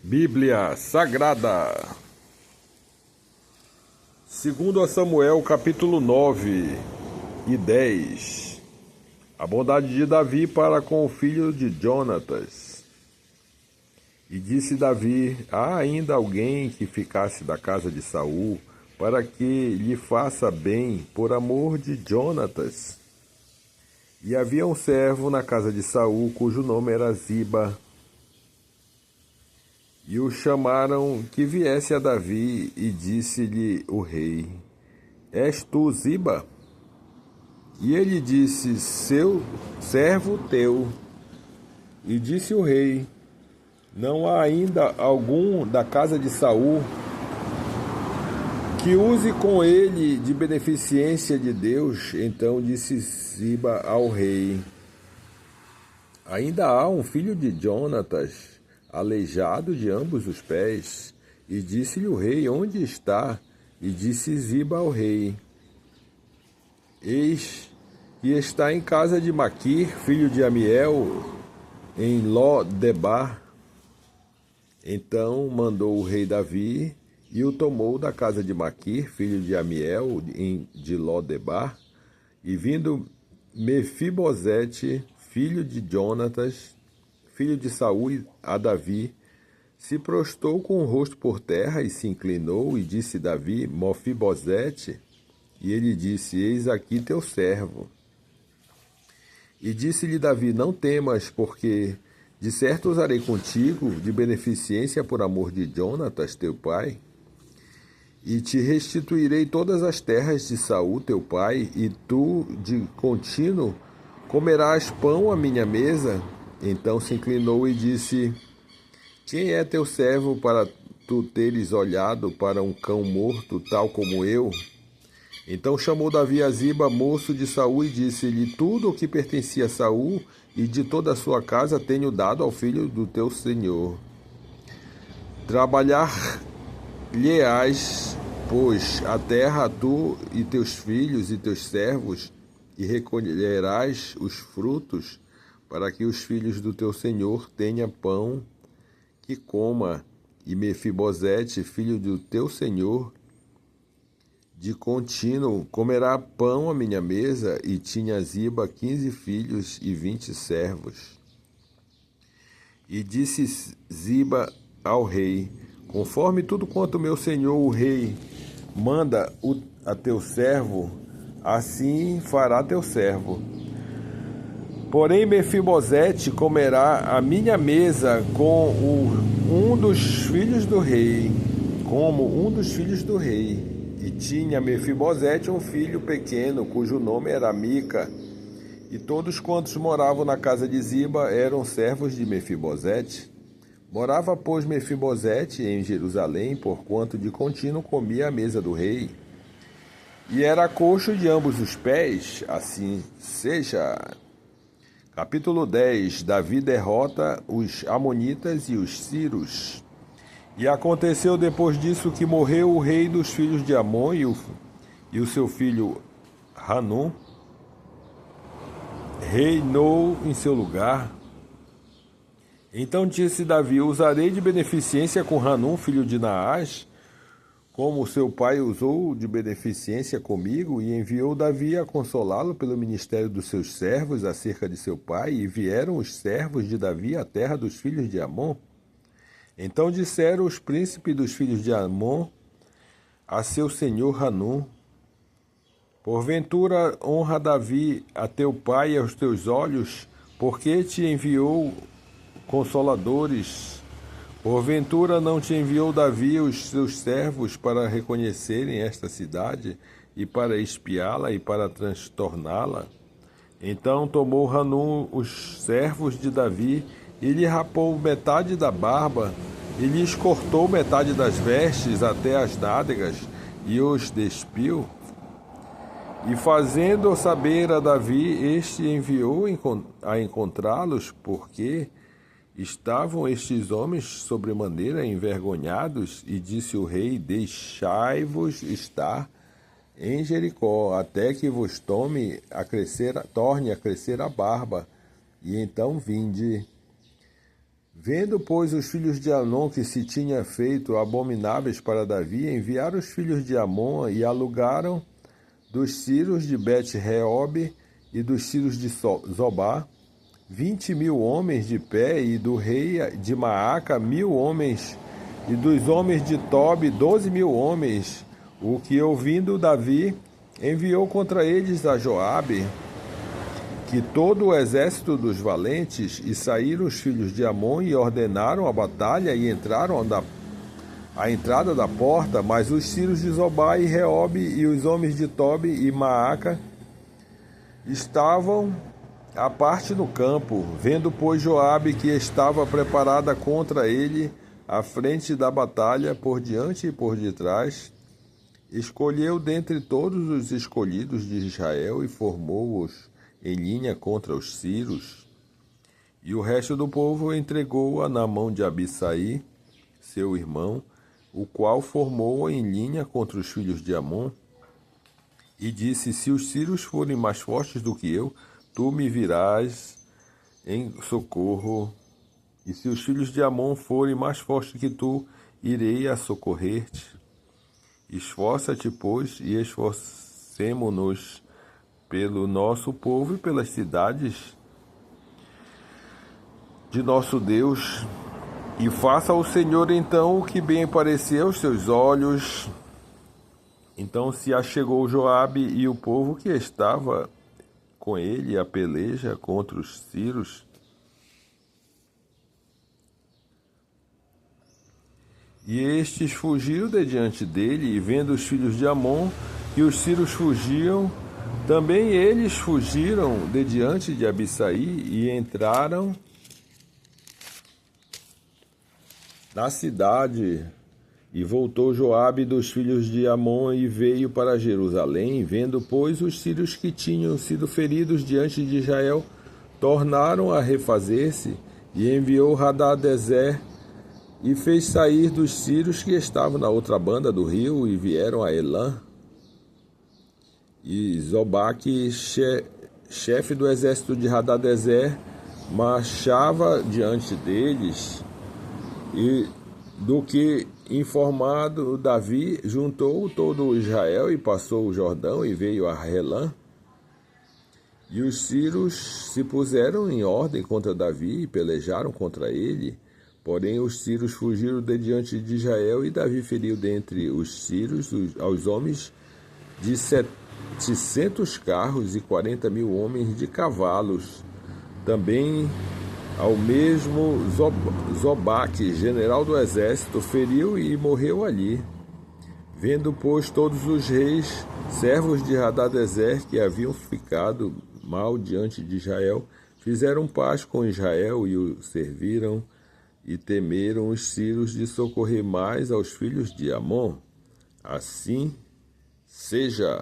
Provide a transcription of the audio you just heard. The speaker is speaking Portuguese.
Bíblia Sagrada, segundo a Samuel, capítulo 9 e 10. A bondade de Davi para com o filho de Jonatas. E disse Davi: há ainda alguém que ficasse da casa de Saul, para que lhe faça bem por amor de Jonatas. E havia um servo na casa de Saul, cujo nome era Ziba. E o chamaram que viesse a Davi, e disse-lhe o rei: és tu Ziba? E ele disse: seu servo teu. E disse o rei: não há ainda algum da casa de Saul que use com ele de beneficência de Deus? Então disse Ziba ao rei: ainda há um filho de Jonatas, aleijado de ambos os pés. E disse-lhe o rei: onde está? E disse Ziba ao rei: eis que está em casa de Maquir, filho de Amiel, em Ló-debar. Então mandou o rei Davi, e o tomou da casa de Maquir, filho de Amiel, de Ló-debar. E vindo Mefibosete, filho de Jonatas, filho de Saul, a Davi, se prostrou com o rosto por terra e se inclinou, e disse Davi: Mefibosete. E ele disse: eis aqui teu servo. E disse-lhe Davi: não temas, porque de certo usarei contigo de beneficência por amor de Jonatas, teu pai, e te restituirei todas as terras de Saul, teu pai, e tu de contínuo comerás pão à minha mesa. Então se inclinou e disse: quem é teu servo para tu teres olhado para um cão morto, tal como eu? Então chamou Davi a Ziba, moço de Saul, e disse-lhe: tudo o que pertencia a Saul e de toda a sua casa tenho dado ao filho do teu senhor. Trabalhar-lhe-ás, pois, a terra, tu e teus filhos e teus servos, e recolherás os frutos, para que os filhos do teu senhor tenham pão que coma. E Mefibosete, filho do teu senhor, de contínuo comerá pão à minha mesa. E tinha Ziba 15 filhos e 20 servos. E disse Ziba ao rei: conforme tudo quanto meu senhor o rei manda a teu servo, assim fará teu servo. Porém Mefibosete comerá à minha mesa como um dos filhos do rei. E tinha Mefibosete um filho pequeno, cujo nome era Mica. E todos quantos moravam na casa de Ziba eram servos de Mefibosete. Morava, pois, Mefibosete em Jerusalém, porquanto de contínuo comia à mesa do rei. E era coxo de ambos os pés, assim seja. Capítulo 10. Davi derrota os Amonitas e os Sírios. E aconteceu depois disso que morreu o rei dos filhos de Amon, e o seu filho Hanum reinou em seu lugar. Então disse Davi: usarei de beneficência com Hanum, filho de Naás, como seu pai usou de beneficência comigo. E enviou Davi a consolá-lo pelo ministério dos seus servos acerca de seu pai. E vieram os servos de Davi à terra dos filhos de Amon. Então disseram os príncipes dos filhos de Amon a seu senhor Hanum: porventura honra Davi a teu pai aos teus olhos, porque te enviou consoladores? Porventura não te enviou Davi os seus servos para reconhecerem esta cidade, e para espiá-la e para transtorná-la? Então tomou Hanum os servos de Davi, e lhe rapou metade da barba, e lhes cortou metade das vestes até as nádegas, e os despiu. E fazendo saber a Davi, este enviou a encontrá-los, porque estavam estes homens sobremaneira envergonhados. E disse o rei: deixai-vos estar em Jericó, até que vos torne a crescer a barba, e então vinde. Vendo, pois, os filhos de Amon que se tinha feito abomináveis para Davi, enviaram os filhos de Amon e alugaram dos sírios de Bet-Reob e dos sírios de Zobá 20.000 homens de pé, e do rei de Maaca 1.000 homens, e dos homens de Tobi 12.000 homens. O que, ouvindo Davi, enviou contra eles a Joabe, que todo o exército dos valentes, e saíram os filhos de Amon e ordenaram a batalha e entraram à entrada da porta, mas os sírios de Zobá e Reob e os homens de Tobi e Maaca estavam à parte no campo. Vendo, pois, Joabe que estava preparada contra ele à frente da batalha, por diante e por detrás, escolheu dentre todos os escolhidos de Israel e formou-os em linha contra os sírios. E o resto do povo entregou-a na mão de Abissai, seu irmão, o qual formou-a em linha contra os filhos de Amon, e disse: se os sírios forem mais fortes do que eu, tu me virás em socorro, e se os filhos de Amon forem mais fortes que tu, irei a socorrer-te. Esforça-te, pois, e esforcemo-nos pelo nosso povo e pelas cidades de nosso Deus, e faça o Senhor então o que bem parecer aos seus olhos. Então se achegou Joabe e o povo que estava com ele a peleja contra os sírios, e estes fugiram de diante dele, e vendo os filhos de Amon que os sírios fugiam, também eles fugiram de diante de Abissai e entraram na cidade. E voltou Joabe dos filhos de Amon e veio para Jerusalém. Vendo, pois, os sírios que tinham sido feridos diante de Israel, tornaram a refazer-se, e enviou Hadadezer e fez sair dos sírios que estavam na outra banda do rio, e vieram a Elã. E Zobaque, chefe do exército de Hadadezer, marchava diante deles, e do que informado Davi, juntou todo o Israel e passou o Jordão e veio a Relã. E os sírios se puseram em ordem contra Davi e pelejaram contra ele. Porém os sírios fugiram de diante de Israel, e Davi feriu dentre os sírios aos homens de 700 carros e 40.000 homens de cavalos. Também ao mesmo Zobaque, general do exército, feriu e morreu ali. Vendo, pois, todos os reis, servos de Hadadezer, que haviam ficado mal diante de Israel, fizeram paz com Israel e o serviram, e temeram os sírios de socorrer mais aos filhos de Amon. Assim seja.